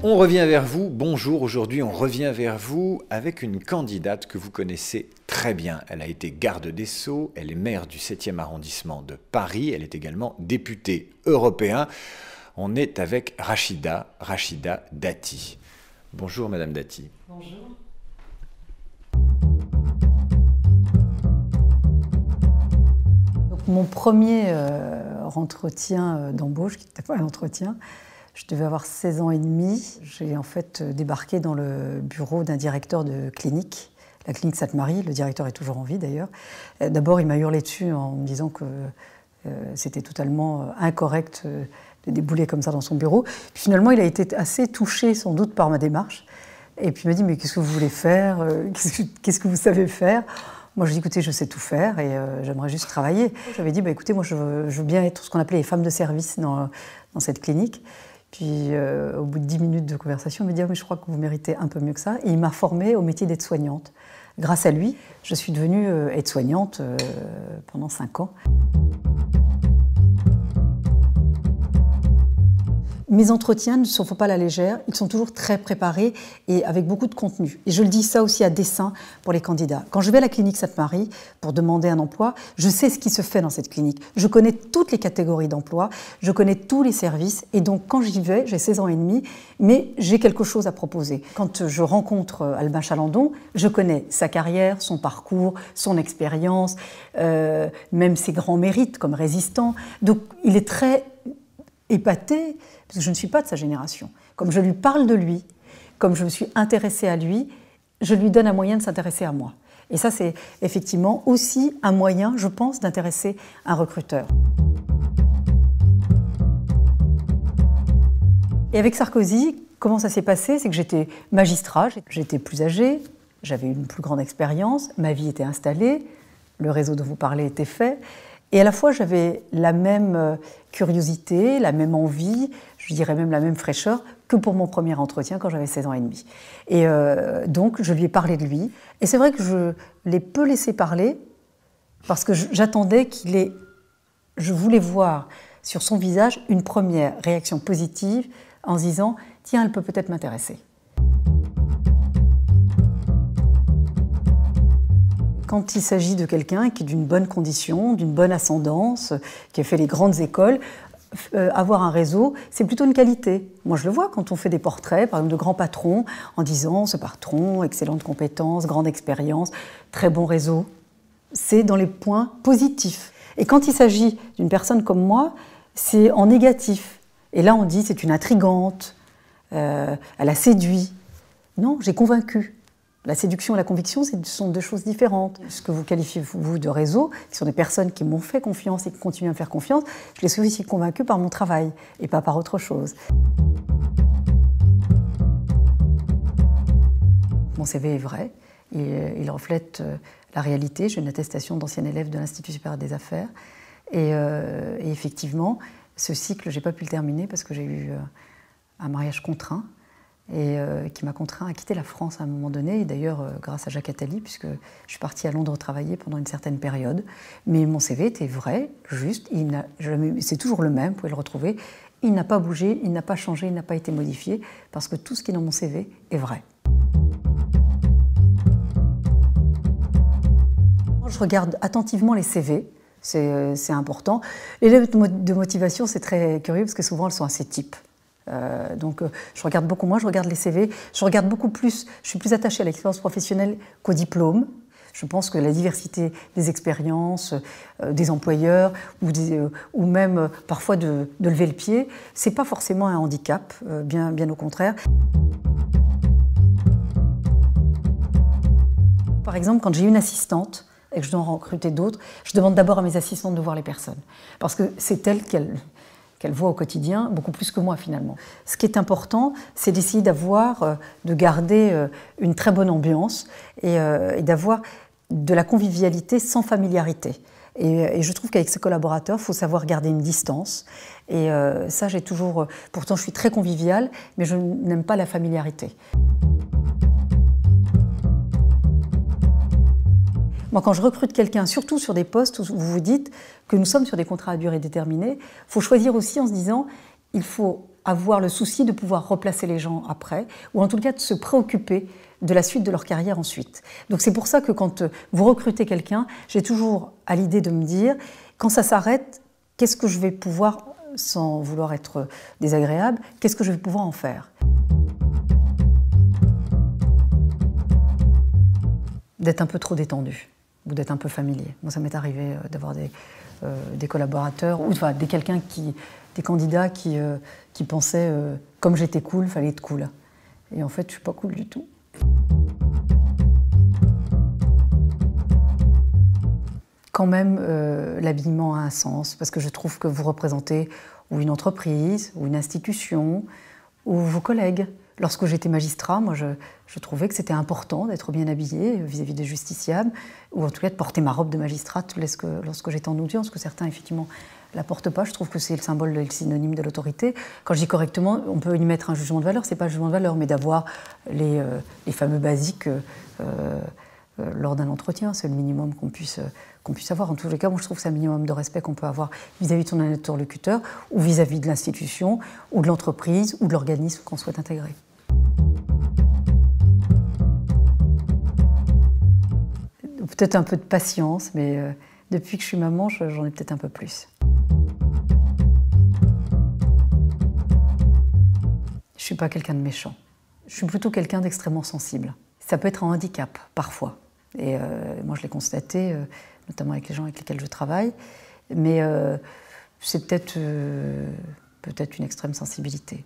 On revient vers vous, bonjour, aujourd'hui on revient vers vous avec une candidate que vous connaissez très bien. Elle a été garde des Sceaux, elle est maire du 7e arrondissement de Paris, elle est également députée européenne. On est avec Rachida Dati. Bonjour Madame Dati. Bonjour. Donc, mon premier entretien d'embauche, qui n'était pas un entretien, je devais avoir 16 ans et demi. J'ai en fait débarqué dans le bureau d'un directeur de clinique, la clinique Sainte-Marie. Le directeur est toujours en vie d'ailleurs. D'abord, il m'a hurlé dessus en me disant que c'était totalement incorrect de débouler comme ça dans son bureau. Puis finalement, il a été assez touché sans doute par ma démarche. Et puis il m'a dit « mais qu'est-ce que vous voulez faire? Qu'est-ce que vous savez faire ?» Moi, je dis « écoutez, je sais tout faire et j'aimerais juste travailler. » J'avais dit « écoutez, moi, je veux bien être ce qu'on appelait les femmes de service dans cette clinique. » Puis, au bout de 10 minutes de conversation, il m'a dit « mais je crois que vous méritez un peu mieux que ça. » Et il m'a formée au métier d'aide-soignante. Grâce à lui, je suis devenue aide-soignante pendant 5 ans. Mes entretiens ne se font pas à la légère, ils sont toujours très préparés et avec beaucoup de contenu. Et je le dis ça aussi à dessein pour les candidats. Quand je vais à la clinique Sainte-Marie pour demander un emploi, je sais ce qui se fait dans cette clinique. Je connais toutes les catégories d'emploi, je connais tous les services et donc quand j'y vais, j'ai 16 ans et demi, mais j'ai quelque chose à proposer. Quand je rencontre Albin Chalandon, je connais sa carrière, son parcours, son expérience, même ses grands mérites comme résistant. Donc il est très épaté, parce que je ne suis pas de sa génération. Comme je lui parle de lui, comme je me suis intéressée à lui, je lui donne un moyen de s'intéresser à moi. Et ça, c'est effectivement aussi un moyen, je pense, d'intéresser un recruteur. Et avec Sarkozy, comment ça s'est passé? C'est que j'étais magistrat, j'étais plus âgée, j'avais une plus grande expérience, ma vie était installée, le réseau dont vous parlez était fait. Et à la fois, j'avais la même curiosité, la même envie, je dirais même la même fraîcheur que pour mon premier entretien quand j'avais 16 ans et demi. Et donc, je lui ai parlé de lui. Et c'est vrai que je l'ai peu laissé parler parce que j'attendais qu'il ait... Je voulais voir sur son visage une première réaction positive en se disant « Tiens, elle peut peut-être m'intéresser ». Quand il s'agit de quelqu'un qui est d'une bonne condition, d'une bonne ascendance, qui a fait les grandes écoles, avoir un réseau, c'est plutôt une qualité. Moi, je le vois quand on fait des portraits, par exemple, de grands patrons, en disant « ce patron, excellente compétence, grande expérience, très bon réseau ». C'est dans les points positifs. Et quand il s'agit d'une personne comme moi, c'est en négatif. Et là, on dit « c'est une intrigante, elle a séduit ». Non, j'ai convaincu. La séduction et la conviction, ce sont deux choses différentes. Ce que vous qualifiez, vous, de réseau, qui sont des personnes qui m'ont fait confiance et qui continuent à me faire confiance, je les suis aussi convaincue par mon travail et pas par autre chose. Mon CV est vrai, il reflète la réalité. J'ai une attestation d'ancien élève de l'Institut supérieur des affaires. Et effectivement, ce cycle, je n'ai pas pu le terminer parce que j'ai eu un mariage contraint. Et qui m'a contraint à quitter la France à un moment donné, et d'ailleurs grâce à Jacques Attali, puisque je suis partie à Londres travailler pendant une certaine période. Mais mon CV était vrai, juste, c'est toujours le même, vous pouvez le retrouver. Il n'a pas bougé, il n'a pas changé, il n'a pas été modifié, parce que tout ce qui est dans mon CV est vrai. Je regarde attentivement les CV, c'est important. Les lettres de motivation, c'est très curieux, parce que souvent elles sont assez types. Donc je regarde beaucoup moins, je regarde les CV, je regarde beaucoup plus, je suis plus attachée à l'expérience professionnelle qu'au diplôme. Je pense que la diversité des expériences, des employeurs ou même parfois de lever le pied, c'est pas forcément un handicap, bien au contraire. Par exemple, quand j'ai une assistante et que je dois en recruter d'autres, je demande d'abord à mes assistantes de voir les personnes, parce que c'est elles qu'elle voit au quotidien, beaucoup plus que moi finalement. Ce qui est important, c'est d'essayer de garder une très bonne ambiance et d'avoir de la convivialité sans familiarité. Et je trouve qu'avec ses collaborateurs, il faut savoir garder une distance. Et ça, j'ai toujours... Pourtant, je suis très conviviale, mais je n'aime pas la familiarité. Moi, quand je recrute quelqu'un, surtout sur des postes où vous vous dites que nous sommes sur des contrats à durée déterminée, il faut choisir aussi en se disant il faut avoir le souci de pouvoir replacer les gens après, ou en tout cas de se préoccuper de la suite de leur carrière ensuite. Donc c'est pour ça que quand vous recrutez quelqu'un, j'ai toujours à l'idée de me dire, quand ça s'arrête, qu'est-ce que je vais pouvoir, sans vouloir être désagréable, qu'est-ce que je vais pouvoir en faire ? D'être un peu trop détendu, ou d'être un peu familier. Moi, ça m'est arrivé d'avoir des collaborateurs, ou enfin, des candidats qui pensaient, comme j'étais cool, il fallait être cool. Et en fait, je ne suis pas cool du tout. Quand même, l'habillement a un sens, parce que je trouve que vous représentez ou une entreprise, ou une institution, ou vos collègues. Lorsque j'étais magistrat, moi, je trouvais que c'était important d'être bien habillé vis-à-vis des justiciables, ou en tout cas de porter ma robe de magistrate lorsque j'étais en audience, que certains, effectivement, ne la portent pas. Je trouve que c'est le symbole, le synonyme de l'autorité. Quand je dis correctement, on peut y mettre un jugement de valeur, c'est pas un jugement de valeur, mais d'avoir les fameux basiques lors d'un entretien. C'est le minimum qu'on puisse avoir. En tous les cas, moi, je trouve que c'est un minimum de respect qu'on peut avoir vis-à-vis de son interlocuteur, ou vis-à-vis de l'institution, ou de l'entreprise, ou de l'organisme qu'on souhaite intégrer. Peut-être un peu de patience, mais depuis que je suis maman, j'en ai peut-être un peu plus. Je ne suis pas quelqu'un de méchant. Je suis plutôt quelqu'un d'extrêmement sensible. Ça peut être un handicap, parfois. Et moi, je l'ai constaté, notamment avec les gens avec lesquels je travaille. Mais c'est peut-être une extrême sensibilité.